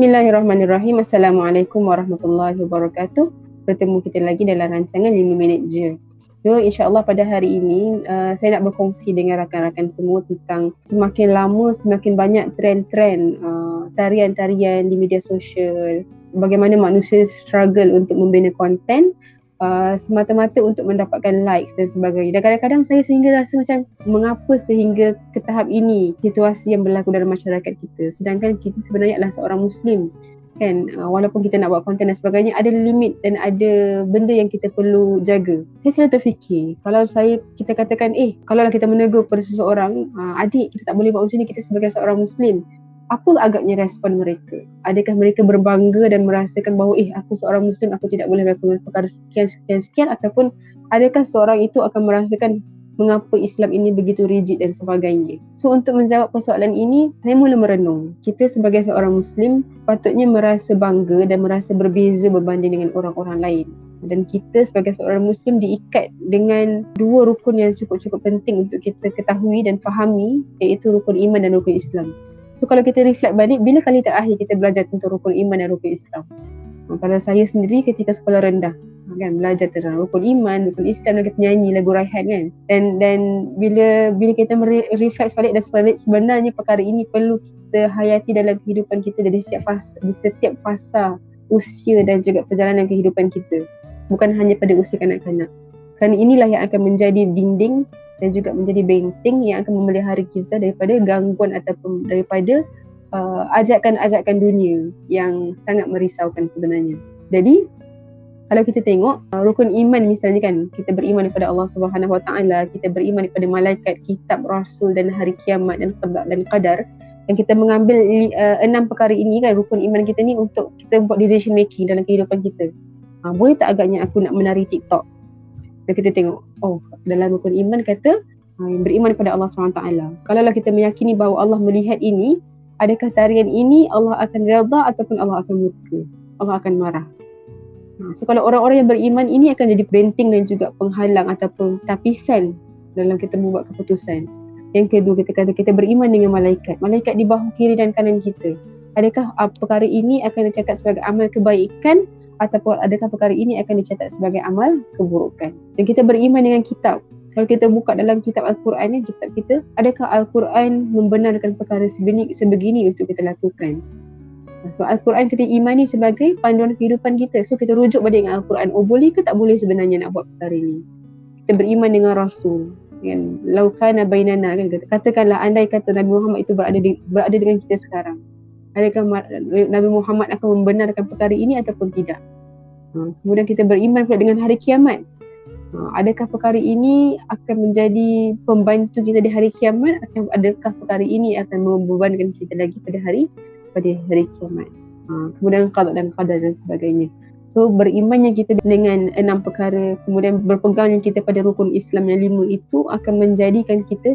Bismillahirrahmanirrahim. Assalamualaikum warahmatullahi wabarakatuh. Bertemu kita lagi dalam rancangan 5 minit je. So, insyaAllah pada hari ini saya nak berkongsi dengan rakan-rakan semua tentang semakin lama semakin banyak trend-trend tarian-tarian di media sosial. Bagaimana manusia struggle untuk membina konten semata-mata untuk mendapatkan likes dan sebagainya. Dan kadang-kadang saya sehingga rasa macam mengapa sehingga ke tahap ini situasi yang berlaku dalam masyarakat kita, sedangkan kita sebenarnya adalah seorang Muslim kan. Walaupun kita nak buat konten dan sebagainya, ada limit dan ada benda yang kita perlu jaga. Saya selalu terfikir, kalau kita katakan kalau kita menegur pada seseorang, adik kita tak boleh buat macam ni, kita sebagai seorang Muslim, apa agaknya respon mereka? Adakah mereka berbangga dan merasakan bahawa aku seorang Muslim, aku tidak boleh melakukan perkara sekian, ataupun adakah seorang itu akan merasakan mengapa Islam ini begitu rigid dan sebagainya? So, untuk menjawab persoalan ini, saya mula merenung. Kita sebagai seorang Muslim patutnya merasa bangga dan merasa berbeza berbanding dengan orang-orang lain. Dan kita sebagai seorang Muslim diikat dengan dua rukun yang cukup-cukup penting untuk kita ketahui dan fahami, iaitu rukun iman dan rukun Islam. So, kalau kita reflect balik, bila kali terakhir kita belajar tentang rukun iman dan rukun Islam? Kalau saya sendiri ketika sekolah rendah, kan, belajar tentang rukun iman, rukun Islam, dan kita nyanyi lagu Raihan kan. Dan bila kita reflect balik dan sebenarnya perkara ini perlu kita hayati dalam kehidupan kita di setiap fasa usia dan juga perjalanan kehidupan kita. Bukan hanya pada usia kanak-kanak. Kerana inilah yang akan menjadi dinding dan juga menjadi benteng yang akan memelihara kita daripada gangguan ataupun daripada ajakan-ajakan dunia yang sangat merisaukan sebenarnya. Jadi, kalau kita tengok rukun iman misalnya kan, kita beriman kepada Allah Subhanahu Wa Taala, kita beriman kepada malaikat, kitab, rasul dan hari kiamat dan qadar. Dan kita mengambil 6 perkara ini kan, rukun iman kita ni untuk kita buat decision making dalam kehidupan kita. Boleh tak agaknya aku nak menari TikTok? Dan kita tengok, dalam rukun iman kata beriman kepada Allah SWT. Kalaulah kita meyakini bahawa Allah melihat ini, adakah tarian ini Allah akan redha ataupun Allah akan murka, Allah akan marah. So, kalau orang-orang yang beriman ini akan jadi benteng dan juga penghalang ataupun tapisan dalam kita membuat keputusan. Yang kedua, kita kata kita beriman dengan malaikat. Malaikat di bahu kiri dan kanan kita. Adakah perkara ini akan dicatat sebagai amal kebaikan ataupun adakah perkara ini akan dicatat sebagai amal keburukan? Dan kita beriman dengan kitab. Kalau kita buka dalam kitab Al-Quran, kitab kita, adakah Al-Quran membenarkan perkara sebegini untuk kita lakukan? Sebab Al-Quran kita imani sebagai panduan kehidupan kita. So, kita rujuk balik dengan Al-Quran. Boleh ke tak boleh sebenarnya nak buat perkara ini? Kita beriman dengan Rasul. Kan? Laukana bainana, kan? Katakanlah andai kata Nabi Muhammad itu berada dengan kita sekarang. Adakah Nabi Muhammad akan membenarkan perkara ini ataupun tidak? Kemudian kita beriman pula dengan hari kiamat. Adakah perkara ini akan menjadi pembantu kita di hari kiamat, atau adakah perkara ini akan membebankan kita lagi pada hari kiamat? Kemudian qada dan qadar dan sebagainya. So, berimannya kita dengan 6 perkara, kemudian berpegangnya kita pada rukun Islam yang 5 itu akan menjadikan kita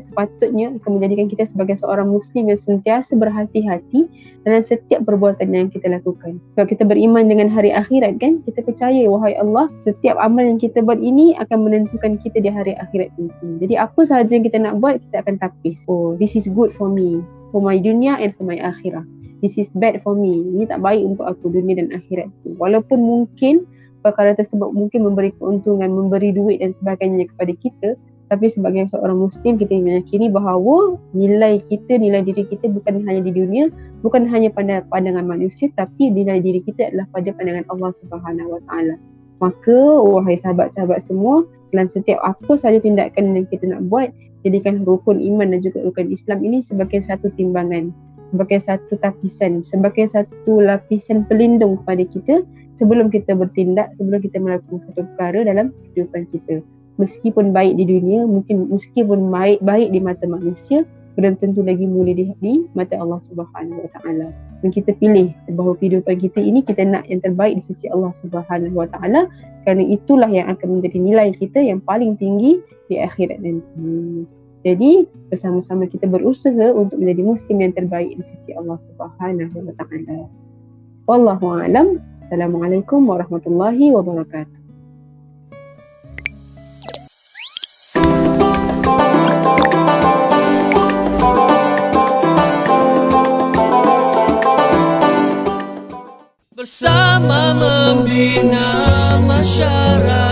sebagai seorang Muslim yang sentiasa berhati-hati dalam setiap perbuatan yang kita lakukan. Sebab kita beriman dengan hari akhirat kan, kita percaya wahai Allah, setiap amal yang kita buat ini akan menentukan kita di hari akhirat nanti. Jadi apa sahaja yang kita nak buat, kita akan tapis. This is good for me, for my dunya and for my akhirah. This is bad for me. Ini tak baik untuk aku, dunia dan akhirat. Walaupun mungkin perkara tersebut mungkin memberi keuntungan, memberi duit dan sebagainya kepada kita, tapi sebagai seorang Muslim kita meyakini bahawa nilai diri kita bukan hanya di dunia, bukan hanya pada pandangan manusia, tapi nilai diri kita adalah pada pandangan Allah Subhanahu Wa Taala. Maka wahai sahabat-sahabat semua, dalam setiap apa sahaja tindakan yang kita nak buat, jadikan rukun iman dan juga rukun Islam ini sebagai satu timbangan, sebagai satu tapisan, sebagai satu lapisan pelindung kepada kita sebelum kita bertindak, sebelum kita melakukan satu perkara dalam kehidupan kita. Meskipun baik di dunia, meskipun baik di mata manusia, belum tentu lagi mulia di mata Allah Subhanahu Wa Taala. Dan kita pilih bahawa kehidupan kita ini kita nak yang terbaik di sisi Allah Subhanahu Wa Taala, kerana itulah yang akan menjadi nilai kita yang paling tinggi di akhirat nanti. Jadi, bersama-sama kita berusaha untuk menjadi Muslim yang terbaik di sisi Allah Subhanahu Wa Taala. Wallahu a'lam. Assalamualaikum warahmatullahi wabarakatuh. bersama membina masyarakat.